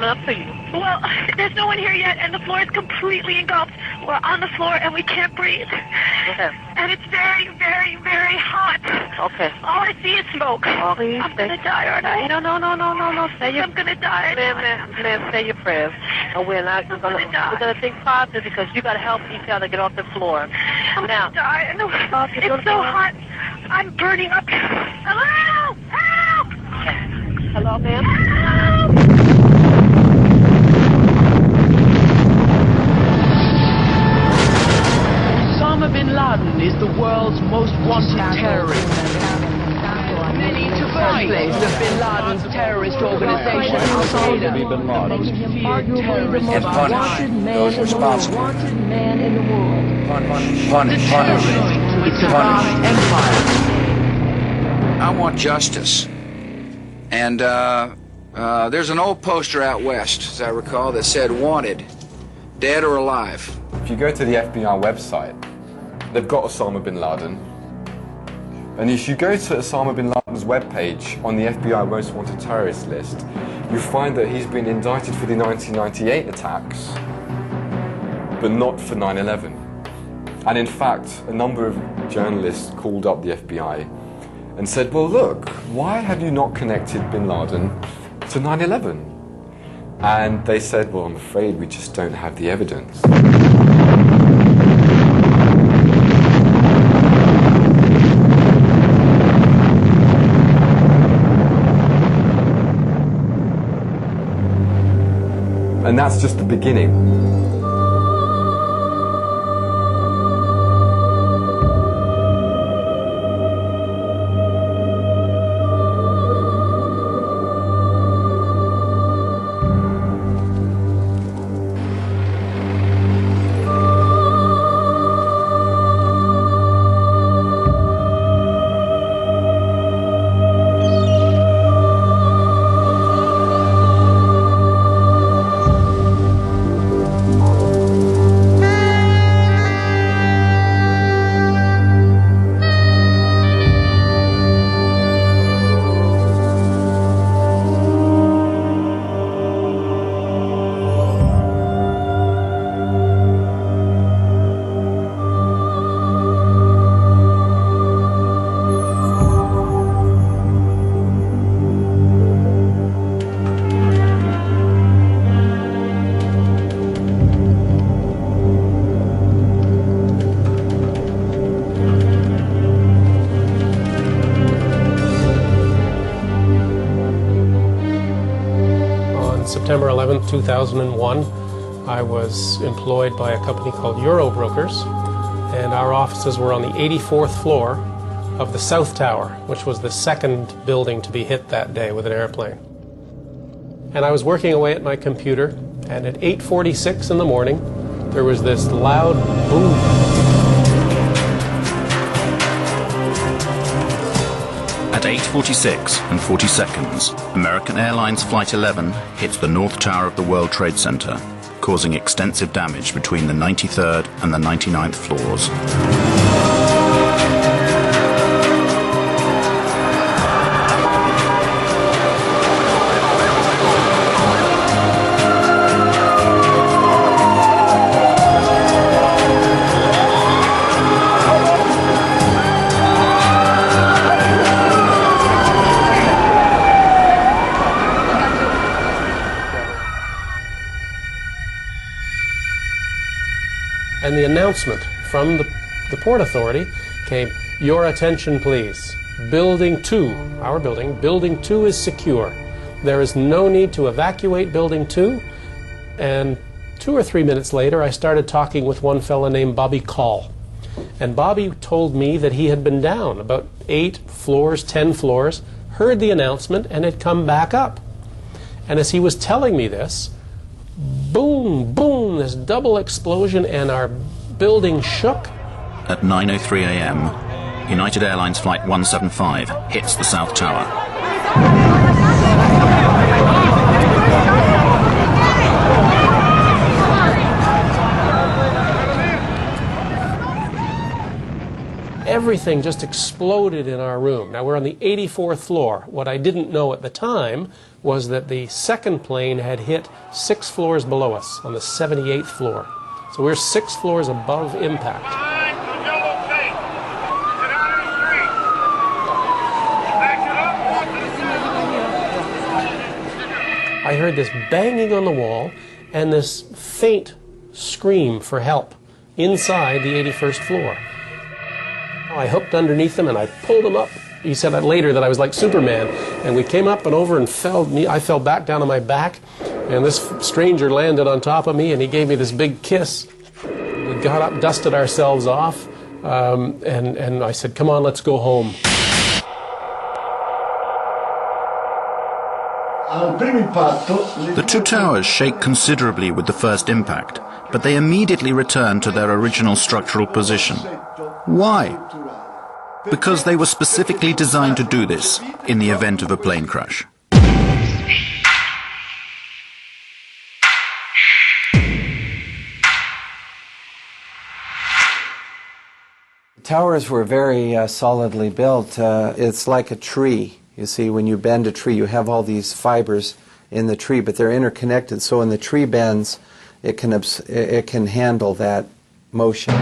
coming up to you. Well, there's no one here yet, and the floor is completely engulfed. We're on the floor, and we can't breathe. Okay. And it's very, very, very hot. Okay. All I see is smoke. Oh, please I'm going to die, aren't I? No. Say your... I'm going to die. Ma'am, say your prayers. And we're gonna think positive because you got to help each other get off the floor. I'm now, going to die. No, it's so hot. I'm burning up. Hello? Help! Hello, ma'am? Help! Osama bin Laden is the world's most wanted terrorist. Many to fight the bin Laden's terrorist organization, Al-Qaeda, the most feared terrorist and punish those responsible. wanted man in the world. Punish. It's a vast empire. I want justice. And there's an old poster out west, as I recall, that said wanted, dead or alive. If you go to the FBI website, they've got Osama bin Laden. And if you go to Osama bin Laden's webpage on the FBI most wanted terrorist list, you find that he's been indicted for the 1998 attacks, but not for 9/11. And in fact, a number of journalists called up the FBI and said, well, look, why have you not connected bin Laden to 9/11? And they said, well, I'm afraid we just don't have the evidence. And that's just the beginning. September 11th, 2001, I was employed by a company called Eurobrokers, and our offices were on the 84th floor of the South Tower, which was the second building to be hit that day with an airplane. And I was working away at my computer, and at 8:46 in the morning, there was this loud boom. At 8:46 and 40 seconds, American Airlines Flight 11 hits the North Tower of the World Trade Center, causing extensive damage between the 93rd and the 99th floors. And the announcement from the Port Authority came, "Your attention please. Building 2, our building, Building 2 is secure. There is no need to evacuate Building 2. And 2 or 3 minutes later, I started talking with one fellow named Bobby Call. And Bobby told me that he had been down about 8 floors, 10 floors, heard the announcement, and had come back up. And as he was telling me this, boom, boom, this double explosion, and our building shook. At 9:03 a.m., United Airlines Flight 175 hits the South Tower. Everything just exploded in our room. Now, we're on the 84th floor. What I didn't know at the time was that the second plane had hit 6 floors below us on the 78th floor. So we're 6 floors above impact. I heard this banging on the wall and this faint scream for help inside the 81st floor. I hooked underneath him and I pulled him up. He said later that I was like Superman. And we came up and over and I fell back down on my back. And this stranger landed on top of me and he gave me this big kiss. We got up, dusted ourselves off, and I said, come on, let's go home. The two towers shake considerably with the first impact, but they immediately return to their original structural position. Why? Because they were specifically designed to do this in the event of a plane crash. Towers were very solidly built. It's like a tree. You see, when you bend a tree, you have all these fibers in the tree, but they're interconnected. So when the tree bends, it can handle that motion.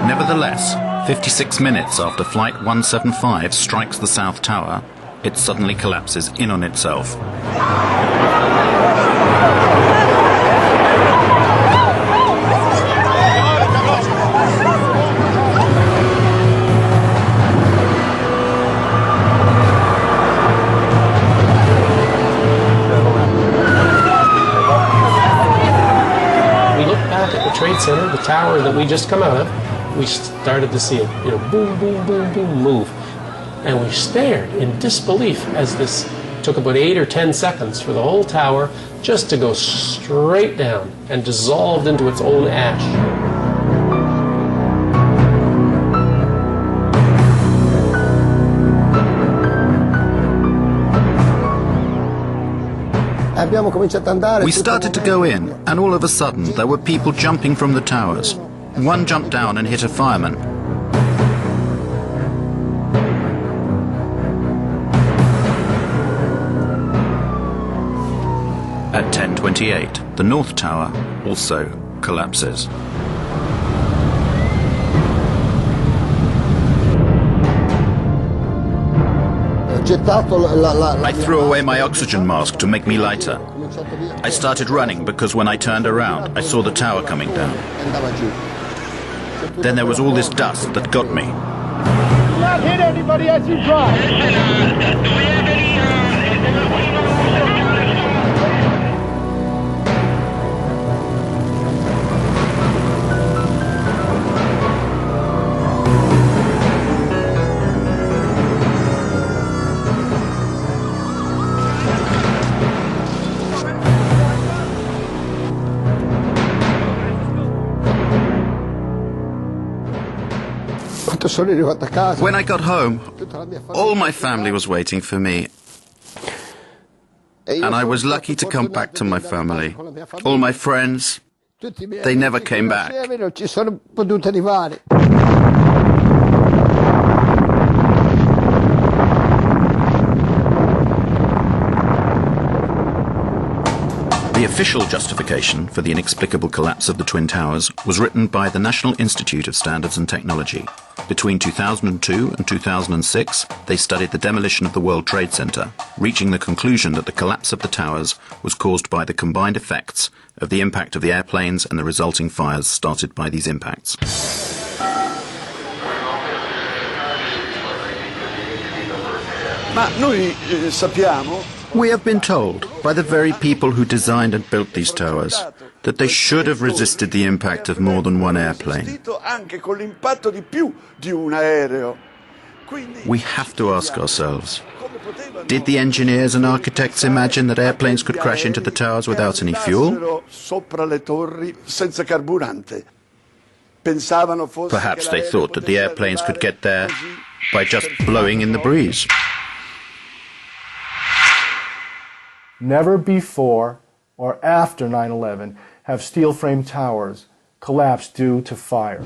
Nevertheless, 56 minutes after Flight 175 strikes the South Tower, it suddenly collapses in on itself. Trade Center, the tower that we just come out of, we started to see it, boom, boom, boom, boom, move. And we stared in disbelief as this took about 8 or 10 seconds for the whole tower just to go straight down and dissolved into its own ash. We started to go in, and all of a sudden there were people jumping from the towers. One jumped down and hit a fireman. At 10:28, the North Tower also collapses. I threw away my oxygen mask to make me lighter. I started running because when I turned around, I saw the tower coming down. Then there was all this dust that got me. Do not hit anybody as you drive. When I got home, all my family was waiting for me. And I was lucky to come back to my family. All my friends, they never came back. The official justification for the inexplicable collapse of the Twin Towers was written by the National Institute of Standards and Technology. Between 2002 and 2006, they studied the demolition of the World Trade Center, reaching the conclusion that the collapse of the towers was caused by the combined effects of the impact of the airplanes and the resulting fires started by these impacts. We have been told by the very people who designed and built these towers that they should have resisted the impact of more than one airplane. We have to ask ourselves, did the engineers and architects imagine that airplanes could crash into the towers without any fuel? Perhaps they thought that the airplanes could get there by just blowing in the breeze. Never before or after 9/11 have steel-frame towers collapsed due to fire.